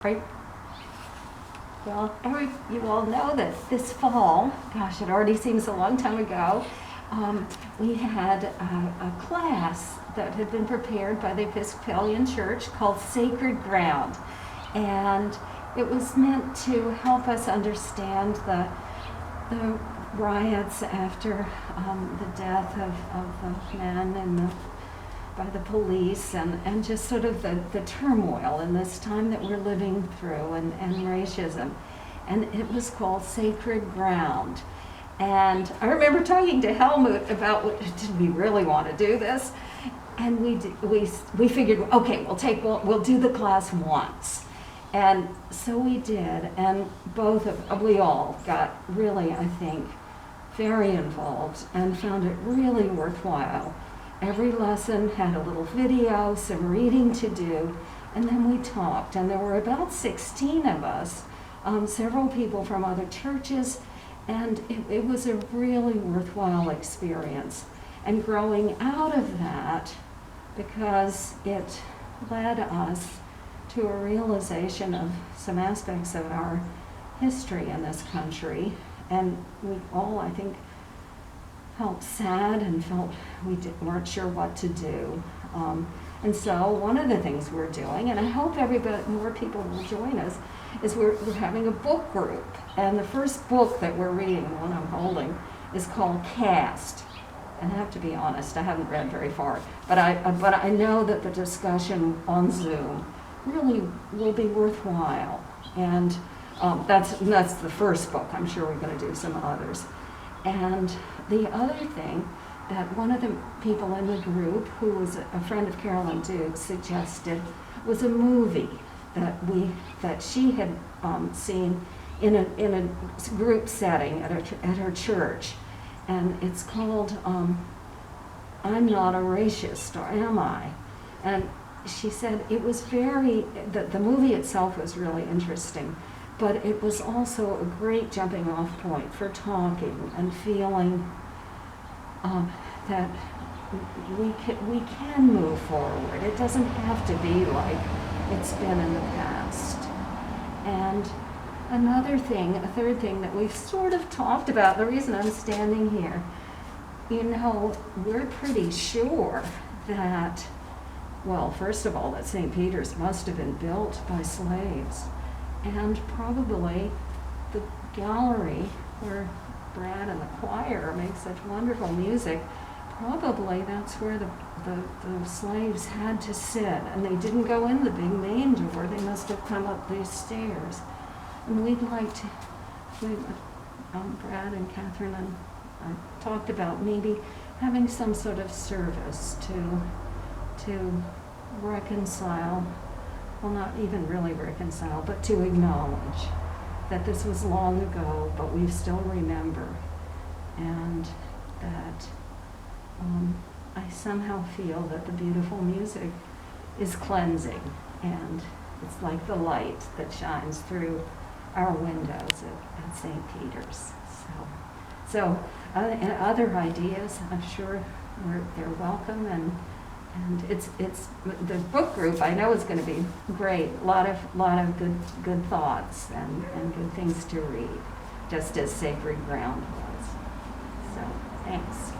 Right. Well, you all know that this fall, gosh, it already seems a long time ago, we had a class that had been prepared by the Episcopalian Church called Sacred Ground. And it was meant to help us understand the riots after the death of the men by the police, and just sort of the turmoil in this time that we're living through, and racism. And it was called Sacred Ground. And I remember talking to Helmut about, did we really want to do this? And we figured, okay, we'll do the class once. And so we did, and we all got really, I think, very involved and found it really worthwhile. Every lesson had a little video, some reading to do, and then we talked. And there were about 16 of us, several people from other churches, and it was a really worthwhile experience. And growing out of that, because it led us to a realization of some aspects of our history in this country, and we all, I think, felt sad and felt weren't sure what to do. And so one of the things we're doing, and I hope more people will join us, is we're having a book group. And the first book that we're reading, the one I'm holding, is called Cast. And I have to be honest, I haven't read very far, but I know that the discussion on Zoom really will be worthwhile. And that's the first book. I'm sure we're going to do some others. And the other thing that one of the people in the group, who was a friend of Carolyn Duke, suggested was a movie that she had seen in a group setting at her church, and it's called "I'm Not a Racist," or Am I? And she said it was the movie itself was really interesting, but it was also a great jumping off point for talking and feeling that we can move forward. It doesn't have to be like it's been in the past. And a third thing that we've sort of talked about, the reason I'm standing here, we're pretty sure that, well, first of all, that St. Peter's must have been built by slaves. And probably the gallery where Brad and the choir make such wonderful music, probably that's where the slaves had to sit. And they didn't go in the big main door, they must have come up these stairs. And we'd like to, Brad and Catherine and I talked about maybe having some sort of service to reconcile, well, not even really reconcile, but to acknowledge that this was long ago, but we still remember, and that I somehow feel that the beautiful music is cleansing, and it's like the light that shines through our windows at St. Peter's. So other ideas, I'm sure they're welcome, and it's the book group I know is going to be great. A lot of good thoughts and good things to read, just as Sacred Ground was. So thanks.